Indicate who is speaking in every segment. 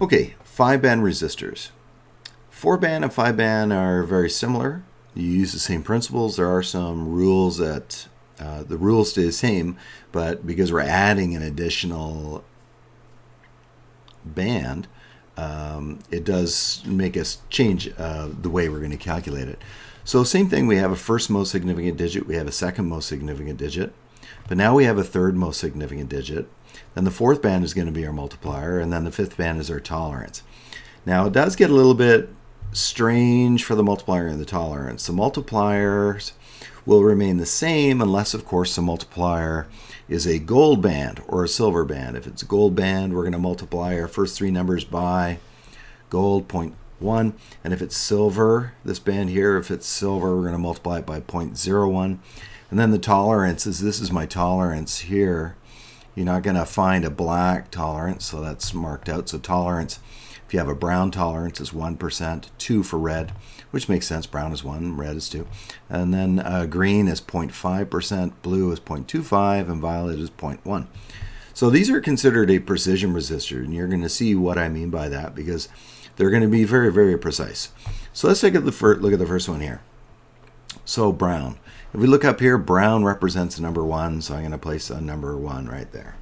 Speaker 1: Okay, 5-band resistors. 4-band and 5-band are very similar. You use the same principles. There are some rules that the rules stay the same, but because we're adding an additional band, it does make us change the way we're going to calculate it. So same thing, we have a first most significant digit, we have a second most significant digit, but now we have a third most significant digit. Then the fourth band is going to be our multiplier, and then the fifth band is our tolerance. Now it does get a little bit strange for the multiplier and the tolerance. The multipliers will remain the same unless, of course, the multiplier is a gold band or a silver band. If it's a gold band, we're going to multiply our first three numbers by gold, 0.1. And if it's silver, this band here, if it's silver, we're going to multiply it by 0.01. And then the tolerance is, this is my tolerance here. You're not going to find a black tolerance, so that's marked out. So tolerance, if you have a brown tolerance, is 1%, 2 for red, which makes sense. Brown is 1, red is 2. And then green is 0.5%, blue is 0.25, and violet is 0.1. So these are considered a precision resistor, and you're going to see what I mean by that because they're going to be very, very precise. So let's take a look at the first one here. So brown. If we look up here, brown represents the number 1, so I'm going to place a number 1 right there.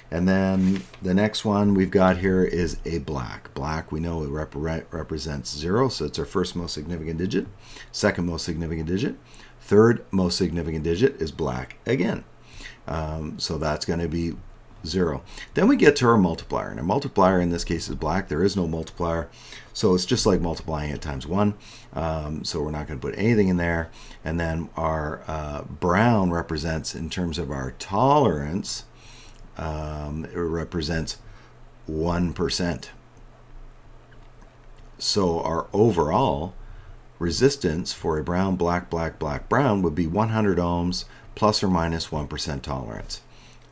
Speaker 1: And then the next one we've got here is a black. Black, we know it represents 0, so it's our first most significant digit. Second most significant digit. Third most significant digit is black again. So that's going to be 0. Then we get to our multiplier. And our multiplier in this case is black. There is no multiplier. So it's just like multiplying it times 1. So we're not going to put anything in there. And then our brown represents, in terms of our tolerance, it represents 1%. So our overall resistance for a brown, black, black, black, brown would be 100 ohms plus or minus 1% tolerance.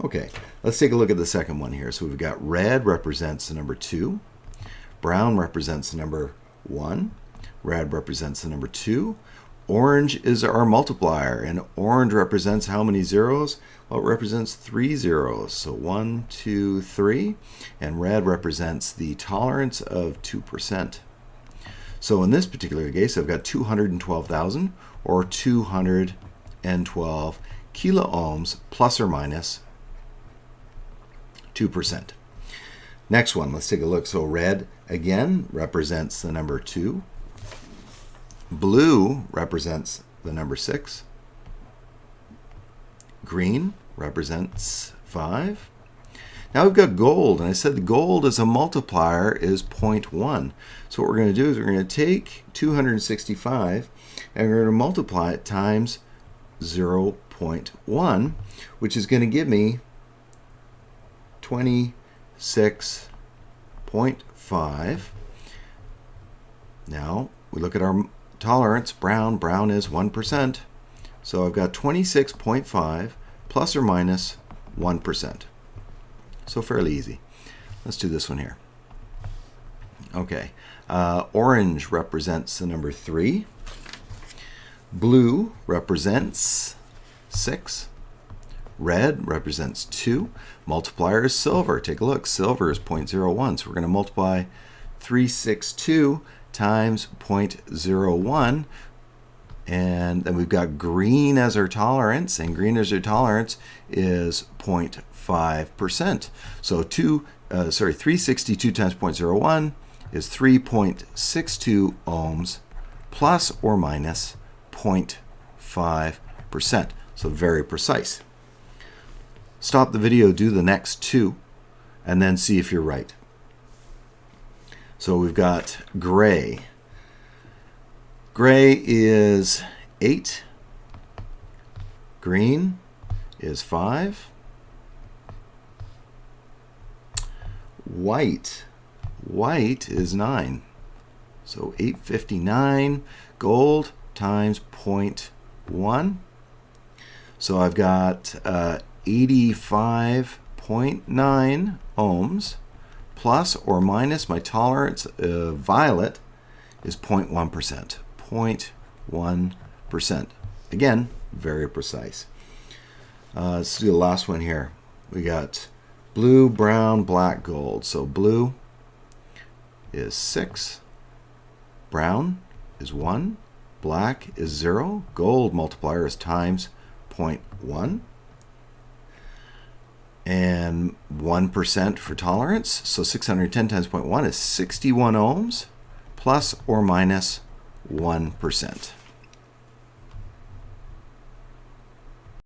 Speaker 1: Okay, let's take a look at the second one here. So we've got red represents the number 2. Brown represents the number 1. Red represents the number 2. Orange is our multiplier, and orange represents how many zeros? Well, it represents 3 zeros. So 1, 2, 3. And red represents the tolerance of 2%. So in this particular case, I've got 212,000 or 212 kilo ohms plus or minus 2%. Next one, let's take a look. So red, again, represents the number 2. Blue represents the number 6. Green represents 5. Now we've got gold, and I said the gold as a multiplier is 0.1. So what we're going to do is we're going to take 265 and we're going to multiply it times 0.1, which is going to give me 26.5. Now we look at our tolerance, brown. Brown is 1%. So I've got 26.5 plus or minus 1%. So fairly easy. Let's do this one here. Okay. Orange represents the number 3. Blue represents 6. Red represents 2. Multiplier is silver. Take a look. Silver is 0.01. So we're going to multiply 362 times 0.01. And then we've got green as our tolerance, and green as our tolerance is 0.5%. So 362 times 0.01 is 3.62 ohms plus or minus 0.5%. So very precise. Stop the video, do the next two, and then see if you're right. So we've got gray. Gray is 8. Green is 5. White is 9. So 859 gold times 0.1. So I've got 85.9 ohms plus or minus my tolerance of violet is 0.1%. 0.1%. Again, very precise. Let's do the last one here. We got blue, brown, black, gold. So blue is 6. Brown is 1. Black is 0. Gold multiplier is times 0.1. And 1% for tolerance. So 610 times 0.1 is 61 ohms, plus or minus 1%.